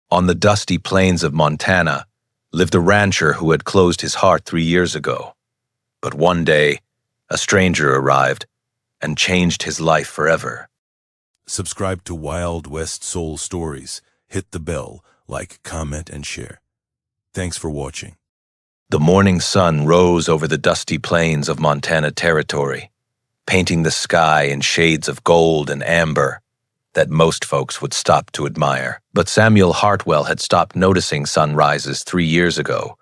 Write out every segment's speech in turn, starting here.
On the dusty plains of Montana lived a rancher who had closed his heart 3 years ago. But one day, a stranger arrived and changed his life forever. Subscribe to Wild West Soul Stories. Hit the bell, like, comment, and share. Thanks for watching. The morning sun rose over the dusty plains of Montana Territory, painting the sky in shades of gold and amber that most folks would stop to admire. But Samuel Hartwell had stopped noticing sunrises 3 years ago,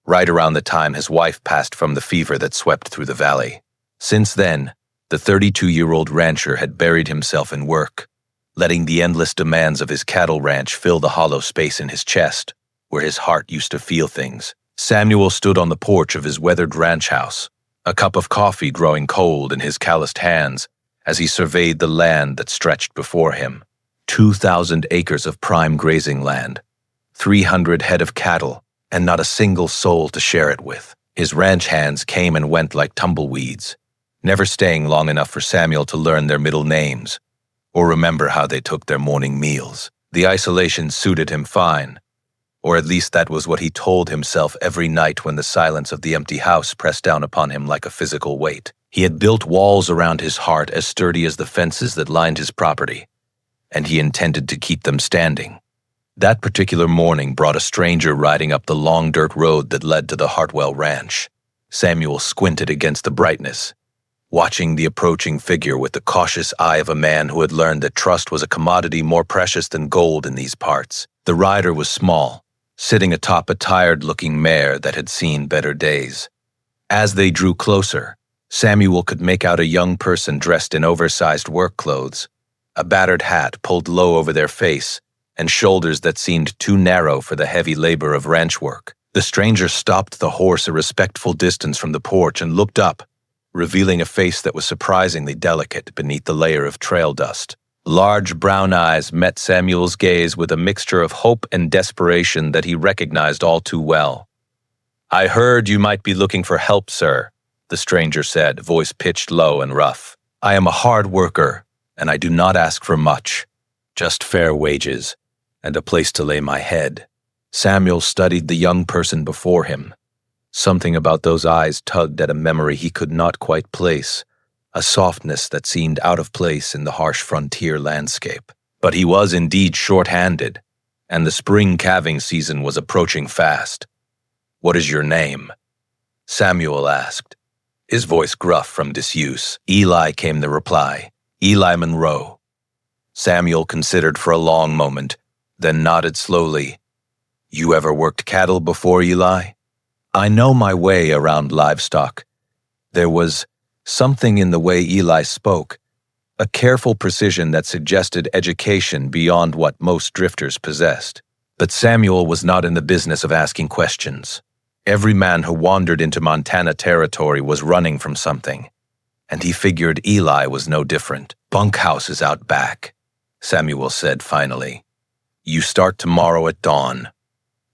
right around the time his wife passed from the fever that swept through the valley. Since then, the 32-year-old rancher had buried himself in work, letting the endless demands of his cattle ranch fill the hollow space in his chest, where his heart used to feel things. Samuel stood on the porch of his weathered ranch house, a cup of coffee growing cold in his calloused hands as he surveyed the land that stretched before him. 2,000 acres of prime grazing land, 300 head of cattle, and not a single soul to share it with. His ranch hands came and went like tumbleweeds, never staying long enough for Samuel to learn their middle names or remember how they took their morning meals. The isolation suited him fine, or at least that was what he told himself every night when the silence of the empty house pressed down upon him like a physical weight. He had built walls around his heart as sturdy as the fences that lined his property, and he intended to keep them standing. That particular morning brought a stranger riding up the long dirt road that led to the Hartwell Ranch. Samuel squinted against the brightness, watching the approaching figure with the cautious eye of a man who had learned that trust was a commodity more precious than gold in these parts. The rider was small, sitting atop a tired-looking mare that had seen better days. As they drew closer, Samuel could make out a young person dressed in oversized work clothes, a battered hat pulled low over their face, and shoulders that seemed too narrow for the heavy labor of ranch work. The stranger stopped the horse a respectful distance from the porch and looked up, revealing a face that was surprisingly delicate beneath the layer of trail dust. Large brown eyes met Samuel's gaze with a mixture of hope and desperation that he recognized all too well. "I heard you might be looking for help, sir," the stranger said, voice pitched low and rough. "I am a hard worker, and I do not ask for much, just fair wages and a place to lay my head." Samuel studied the young person before him. Something about those eyes tugged at a memory he could not quite place, a softness that seemed out of place in the harsh frontier landscape. But he was indeed short-handed, and the spring calving season was approaching fast. "What is your name?" Samuel asked, his voice gruff from disuse. "Eli," came the reply. "Eli Monroe." Samuel considered for a long moment, then nodded slowly. "You ever worked cattle before, Eli?" "I know my way around livestock." There was something in the way Eli spoke, a careful precision that suggested education beyond what most drifters possessed. But Samuel was not in the business of asking questions. Every man who wandered into Montana Territory was running from something, and he figured Eli was no different. "Bunkhouses out back," Samuel said finally. "You start tomorrow at dawn.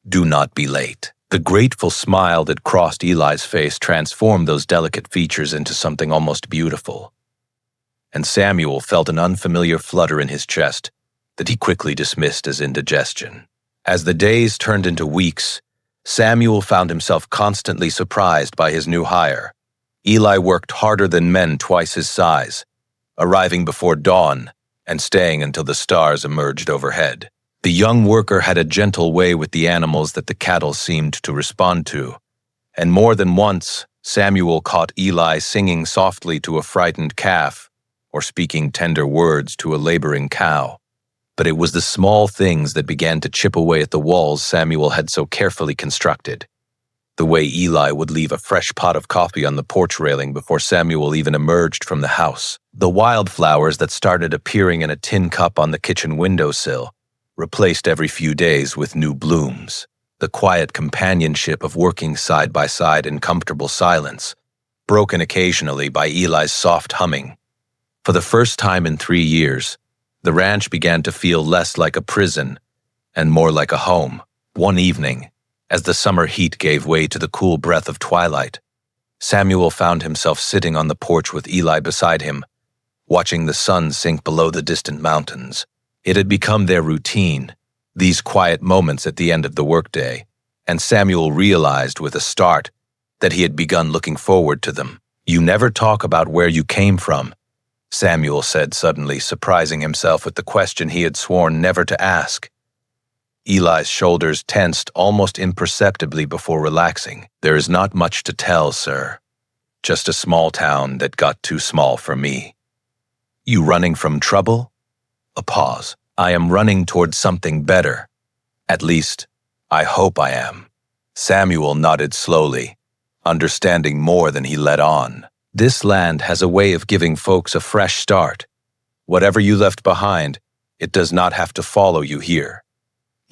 Do not be late." The grateful smile that crossed Eli's face transformed those delicate features into something almost beautiful. And Samuel felt an unfamiliar flutter in his chest that he quickly dismissed as indigestion. As the days turned into weeks, Samuel found himself constantly surprised by his new hire. Eli worked harder than men twice his size, arriving before dawn and staying until the stars emerged overhead. The young worker had a gentle way with the animals that the cattle seemed to respond to, and more than once Samuel caught Eli singing softly to a frightened calf or speaking tender words to a laboring cow. But it was the small things that began to chip away at the walls Samuel had so carefully constructed. The way Eli would leave a fresh pot of coffee on the porch railing before Samuel even emerged from the house. The wildflowers that started appearing in a tin cup on the kitchen windowsill, replaced every few days with new blooms. The quiet companionship of working side by side in comfortable silence, broken occasionally by Eli's soft humming. For the first time in 3 years, the ranch began to feel less like a prison and more like a home. One evening, as the summer heat gave way to the cool breath of twilight, Samuel found himself sitting on the porch with Eli beside him, watching the sun sink below the distant mountains. It had become their routine, These quiet moments at the end of the workday, and Samuel realized with a start that he had begun looking forward to them. "You never talk about where you came from," Samuel said suddenly, surprising himself with the question he had sworn never to ask. Eli's shoulders tensed almost imperceptibly before relaxing. "There is not much to tell, sir. Just a small town that got too small for me." "You running from trouble?" A pause. "I am running towards something better. At least, I hope I am." Samuel nodded slowly, understanding more than he let on. This land has a way of giving folks a fresh start. Whatever you left behind, it does not have to follow you here.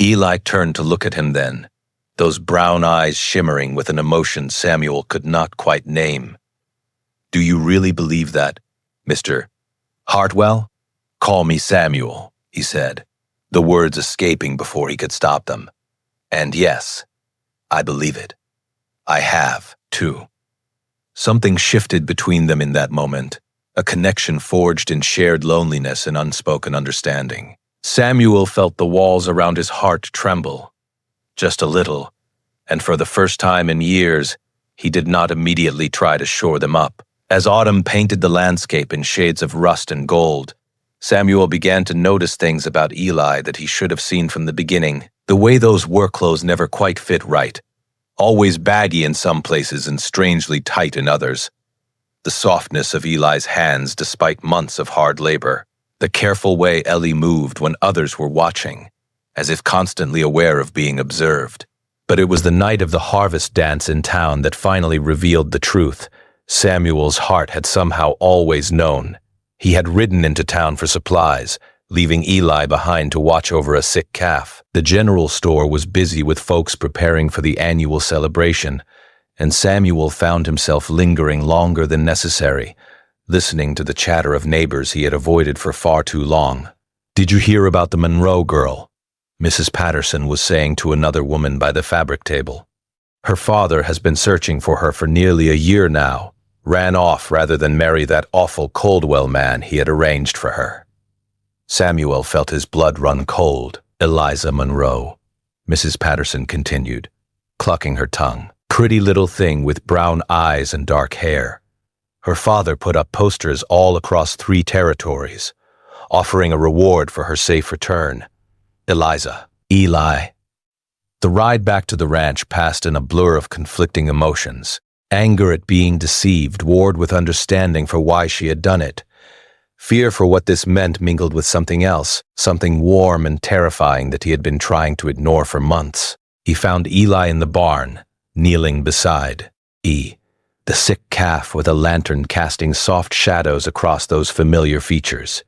Eli turned to look at him then, those brown eyes shimmering with an emotion Samuel could not quite name. "Do you really believe that, Mr. Hartwell?" "Call me Samuel," he said, the words escaping before he could stop them. "And yes, I believe it. I have, too." Something shifted between them in that moment, a connection forged in shared loneliness and unspoken understanding. Samuel felt the walls around his heart tremble, just a little, and for the first time in years, he did not immediately try to shore them up. As autumn painted the landscape in shades of rust and gold, Samuel began to notice things about Eli that he should have seen from the beginning. The way those work clothes never quite fit right, always baggy in some places and strangely tight in others. The softness of Eli's hands despite months of hard labor. The careful way Ellie moved when others were watching, as if constantly aware of being observed. But it was the night of the harvest dance in town that finally revealed the truth. Samuel's heart had somehow always known. He had ridden into town for supplies, leaving Eli behind to watch over a sick calf. The general store was busy with folks preparing for the annual celebration, and Samuel found himself lingering longer than necessary, listening to the chatter of neighbors he had avoided for far too long. "Did you hear about the Monroe girl?" Mrs. Patterson was saying to another woman by the fabric table. "Her father has been searching for her for nearly a year now. Ran off rather than marry that awful Coldwell man he had arranged for her." Samuel felt his blood run cold. "Eliza Monroe," Mrs. Patterson continued, clucking her tongue. "Pretty little thing with brown eyes and dark hair. Her father put up posters all across 3 territories, offering a reward for her safe return. Eliza. Eli." The ride back to the ranch passed in a blur of conflicting emotions. Anger at being deceived warred with understanding for why she had done it. Fear for what this meant mingled with something else, something warm and terrifying that he had been trying to ignore for months. He found Eli in the barn, kneeling beside the sick calf with a lantern casting soft shadows across those familiar features.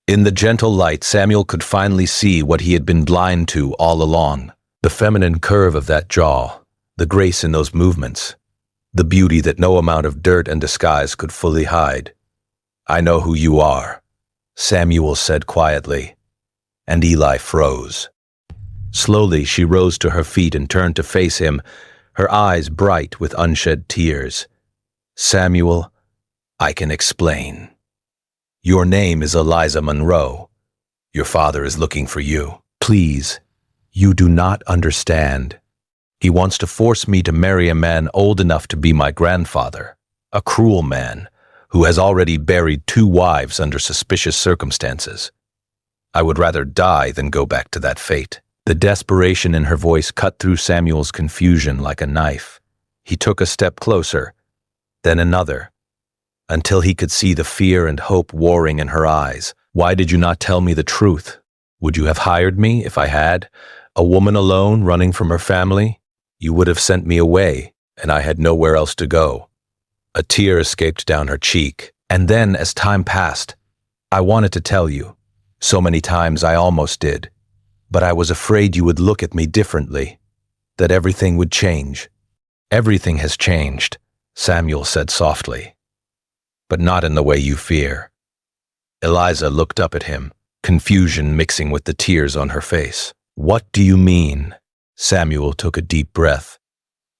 In the gentle light, Samuel could finally see what he had been blind to all along. The feminine curve of that jaw, the grace in those movements, the beauty that no amount of dirt and disguise could fully hide. "I know who you are," Samuel said quietly, and Eli froze. Slowly, she rose to her feet and turned to face him, her eyes bright with unshed tears. "Samuel, I can explain. Your name is Eliza Monroe. Your father is looking for you. Please, you do not understand. He wants to force me to marry a man old enough to be my grandfather, a cruel man who has already buried 2 wives under suspicious circumstances. I would rather die than go back to that fate." The desperation in her voice cut through Samuel's confusion like a knife. He took a step closer, then another, until he could see the fear and hope warring in her eyes. "Why did you not tell me the truth? Would you have hired me if I had? A woman alone running from her family? You would have sent me away, and I had nowhere else to go." A tear escaped down her cheek, and then, as time passed, "I wanted to tell you. So many times I almost did. But I was afraid you would look at me differently, that everything would change." "Everything has changed," Samuel said softly, "but not in the way you fear." Eliza looked up at him, confusion mixing with the tears on her face. "What do you mean?" Samuel took a deep breath,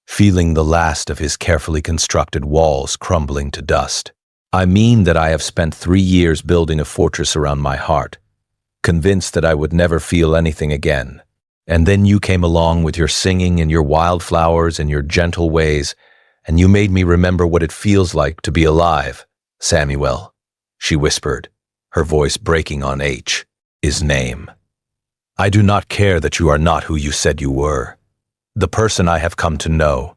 feeling the last of his carefully constructed walls crumbling to dust. "I mean that I have spent 3 years building a fortress around my heart, convinced that I would never feel anything again. And then you came along with your singing and your wildflowers and your gentle ways, and you made me remember what it feels like to be alive. Samuel, she whispered, her voice breaking on H's name. I do not care that you are not who you said you were. The person I have come to know,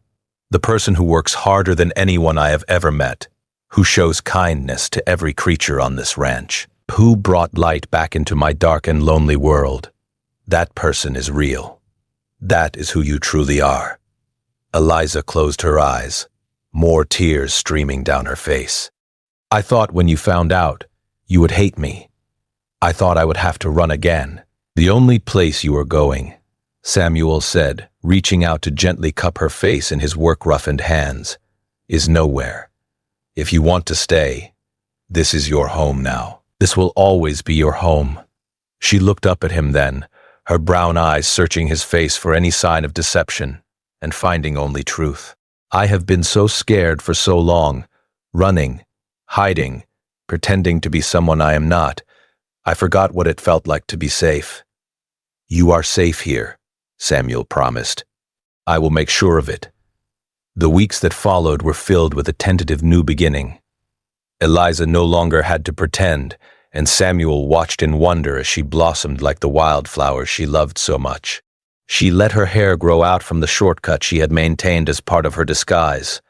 the person who works harder than anyone I have ever met, who shows kindness to every creature on this ranch, who brought light back into my dark and lonely world. That person is real. That is who you truly are. Eliza closed her eyes, more tears streaming down her face. I thought when you found out, you would hate me. I thought I would have to run again. The only place you are going, Samuel said, reaching out to gently cup her face in his work-roughened hands, is nowhere. If you want to stay, this is your home now. This will always be your home. She looked up at him then, her brown eyes searching his face for any sign of deception, and finding only truth. I have been so scared for so long, running, hiding, pretending to be someone I am not. I forgot what it felt like to be safe. You are safe here, Samuel promised. I will make sure of it. The weeks that followed were filled with a tentative new beginning. Eliza no longer had to pretend, and Samuel watched in wonder as she blossomed like the wildflowers she loved so much. She let her hair grow out from the shortcut she had maintained as part of her disguise,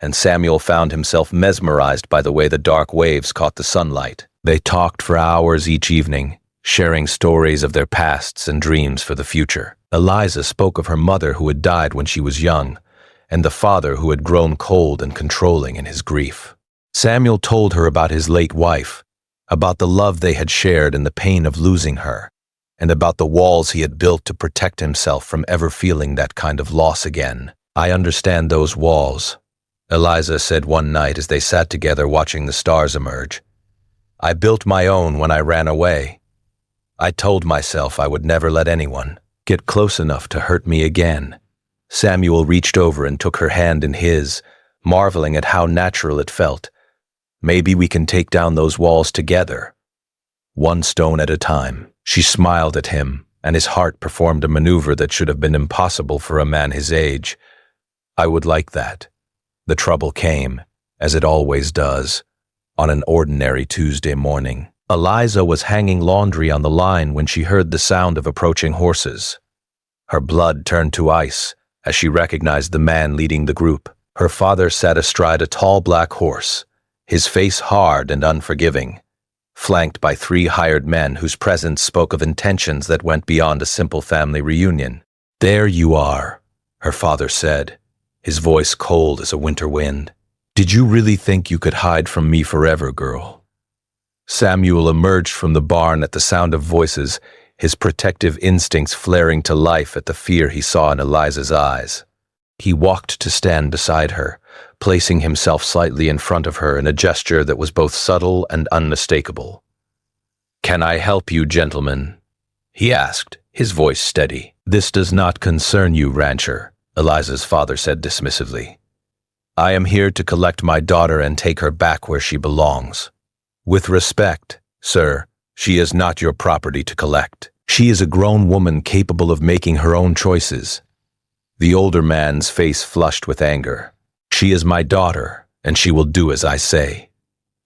and Samuel found himself mesmerized by the way the dark waves caught the sunlight. They talked for hours each evening, sharing stories of their pasts and dreams for the future. Eliza spoke of her mother who had died when she was young, and the father who had grown cold and controlling in his grief. Samuel told her about his late wife, about the love they had shared and the pain of losing her, and about the walls he had built to protect himself from ever feeling that kind of loss again. I understand those walls, Eliza said one night as they sat together watching the stars emerge. I built my own when I ran away. I told myself I would never let anyone get close enough to hurt me again. Samuel reached over and took her hand in his, marveling at how natural it felt. Maybe we can take down those walls together, one stone at a time. She smiled at him, and his heart performed a maneuver that should have been impossible for a man his age. I would like that. The trouble came, as it always does, on an ordinary Tuesday morning. Eliza was hanging laundry on the line when she heard the sound of approaching horses. Her blood turned to ice as she recognized the man leading the group. Her father sat astride a tall black horse, his face hard and unforgiving, flanked by 3 hired men whose presence spoke of intentions that went beyond a simple family reunion. There you are, her father said, his voice cold as a winter wind. Did you really think you could hide from me forever, girl? Samuel emerged from the barn at the sound of voices, his protective instincts flaring to life at the fear he saw in Eliza's eyes. He walked to stand beside her, placing himself slightly in front of her in a gesture that was both subtle and unmistakable. "Can I help you, gentlemen?" he asked, his voice steady. "This does not concern you, rancher," Eliza's father said dismissively. "I am here to collect my daughter and take her back where she belongs. With respect, sir, she is not your property to collect. She is a grown woman capable of making her own choices." The older man's face flushed with anger. "She is my daughter, and she will do as I say.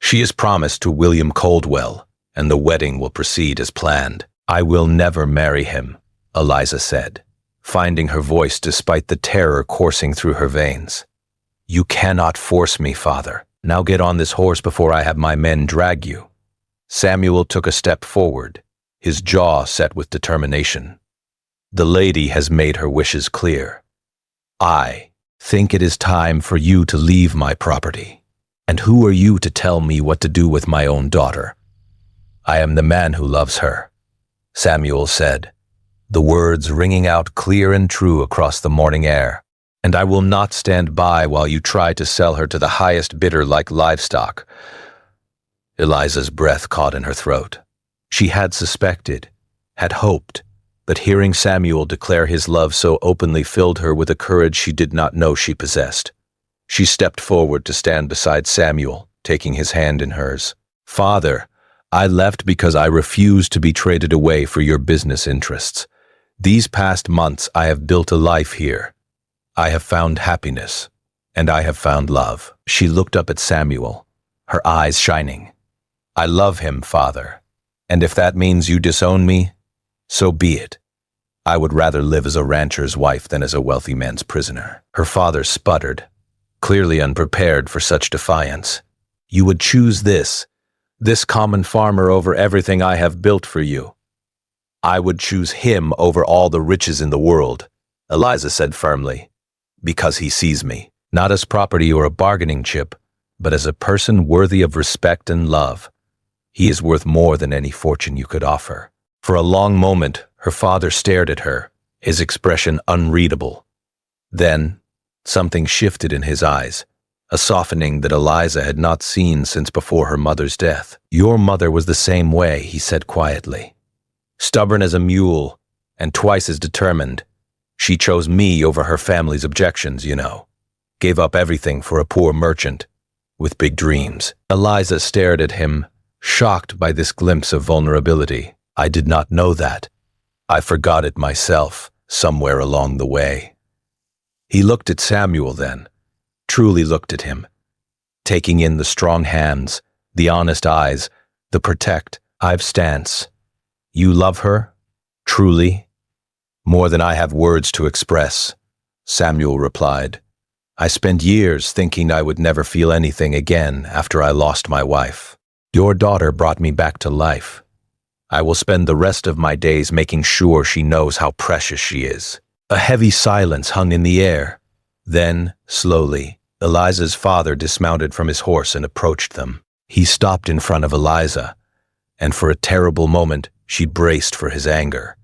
She is promised to William Caldwell, and the wedding will proceed as planned." "I will never marry him," Eliza said, finding her voice despite the terror coursing through her veins. "You cannot force me, father. Now get on this horse before I have my men drag you." Samuel took a step forward, his jaw set with determination. "The lady has made her wishes clear. I think it is time for you to leave my property. And who are you to tell me what to do with my own daughter?" "I am the man who loves her," Samuel said, the words ringing out clear and true across the morning air. "And I will not stand by while you try to sell her to the highest bidder like livestock." Eliza's breath caught in her throat. She had suspected, had hoped, but hearing Samuel declare his love so openly filled her with a courage she did not know she possessed. She stepped forward to stand beside Samuel, taking his hand in hers. "Father, I left because I refused to be traded away for your business interests. These past months I have built a life here. I have found happiness, and I have found love. She looked up at Samuel, her eyes shining. I love him, Father, and if that means you disown me, so be it. I would rather live as a rancher's wife than as a wealthy man's prisoner. Her father sputtered, clearly unprepared for such defiance. You would choose this common farmer over everything I have built for you. I would choose him over all the riches in the world, Eliza said firmly, because he sees me, not as property or a bargaining chip, but as a person worthy of respect and love. He is worth more than any fortune you could offer. For a long moment, her father stared at her, his expression unreadable. Then, something shifted in his eyes, a softening that Eliza had not seen since before her mother's death. Your mother was the same way, he said quietly. Stubborn as a mule, and twice as determined. She chose me over her family's objections, you know. Gave up everything for a poor merchant, with big dreams. Eliza stared at him, shocked by this glimpse of vulnerability. I did not know that. I forgot it myself, somewhere along the way. He looked at Samuel then, truly looked at him, taking in the strong hands, the honest eyes, the protective stance. You love her? Truly? More than I have words to express, Samuel replied. I spent years thinking I would never feel anything again after I lost my wife. Your daughter brought me back to life. I will spend the rest of my days making sure she knows how precious she is. A heavy silence hung in the air. Then, slowly, Eliza's father dismounted from his horse and approached them. He stopped in front of Eliza, and for a terrible moment, she braced for his anger.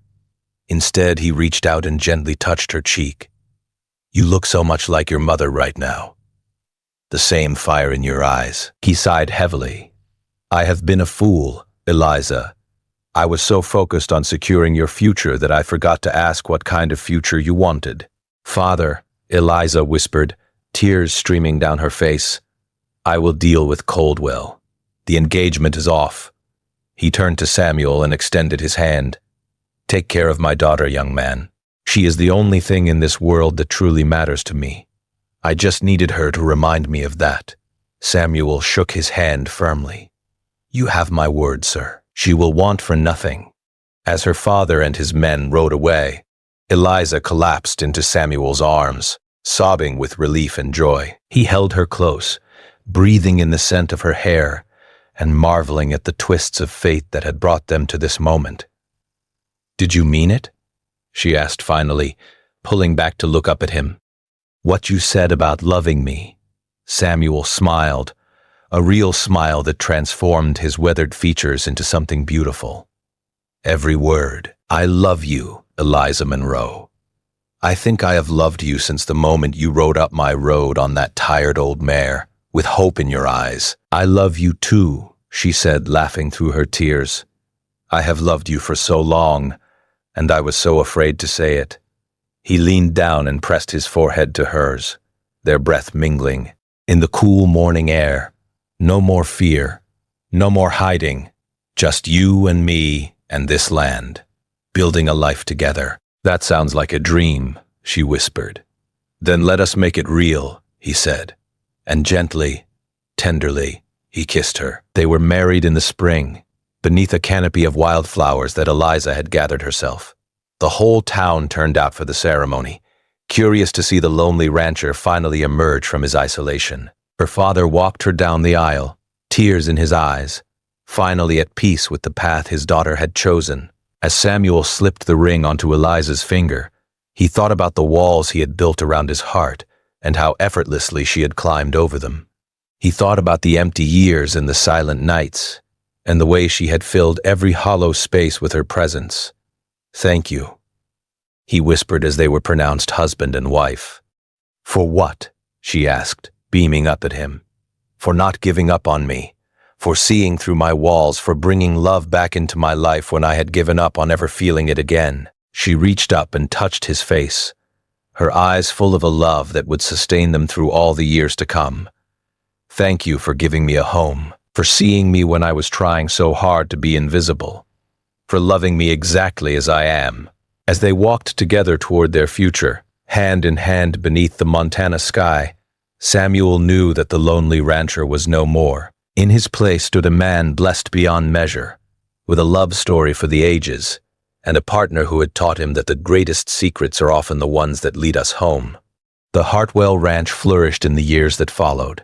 Instead, he reached out and gently touched her cheek. You look so much like your mother right now. The same fire in your eyes. He sighed heavily. I have been a fool, Eliza. I was so focused on securing your future that I forgot to ask what kind of future you wanted. Father, Eliza whispered, tears streaming down her face. I will deal with Coldwell. The engagement is off. He turned to Samuel and extended his hand. Take care of my daughter, young man. She is the only thing in this world that truly matters to me. I just needed her to remind me of that. Samuel shook his hand firmly. You have my word, sir. She will want for nothing. As her father and his men rode away, Eliza collapsed into Samuel's arms, sobbing with relief and joy. He held her close, breathing in the scent of her hair, and marveling at the twists of fate that had brought them to this moment. Did you mean it? She asked finally, pulling back to look up at him. What you said about loving me. Samuel smiled, a real smile that transformed his weathered features into something beautiful. Every word. I love you, Eliza Monroe. I think I have loved you since the moment you rode up my road on that tired old mare, with hope in your eyes. I love you too, she said, laughing through her tears. I have loved you for so long, and I was so afraid to say it. He leaned down and pressed his forehead to hers, their breath mingling. In the cool morning air, no more fear, no more hiding, just you and me and this land, building a life together. That sounds like a dream, she whispered. Then let us make it real, he said, and gently, tenderly, he kissed her. They were married in the spring, beneath a canopy of wildflowers that Eliza had gathered herself. The whole town turned out for the ceremony, curious to see the lonely rancher finally emerge from his isolation. Her father walked her down the aisle, tears in his eyes, finally at peace with the path his daughter had chosen. As Samuel slipped the ring onto Eliza's finger, he thought about the walls he had built around his heart and how effortlessly she had climbed over them. He thought about the empty years and the silent nights, and the way she had filled every hollow space with her presence. Thank you, he whispered as they were pronounced husband and wife. For what? She asked, beaming up at him. For not giving up on me, for seeing through my walls, for bringing love back into my life when I had given up on ever feeling it again. She reached up and touched his face, her eyes full of a love that would sustain them through all the years to come. Thank you for giving me a home, for seeing me when I was trying so hard to be invisible, for loving me exactly as I am. As they walked together toward their future, hand in hand beneath the Montana sky, Samuel knew that the lonely rancher was no more. In his place stood a man blessed beyond measure, with a love story for the ages, and a partner who had taught him that the greatest secrets are often the ones that lead us home. The Hartwell Ranch flourished in the years that followed,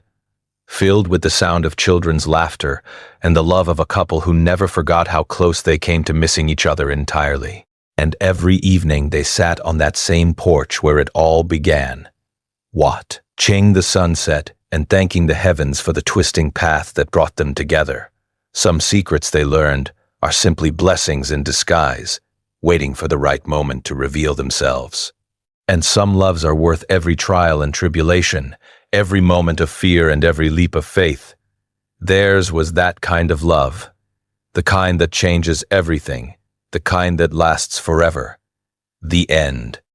filled with the sound of children's laughter and the love of a couple who never forgot how close they came to missing each other entirely. And every evening they sat on that same porch where it all began, watching the sunset and thanking the heavens for the twisting path that brought them together. Some secrets they learned are simply blessings in disguise, waiting for the right moment to reveal themselves. And some loves are worth every trial and tribulation, every moment of fear and every leap of faith. Theirs was that kind of love, the kind that changes everything, the kind that lasts forever. The end.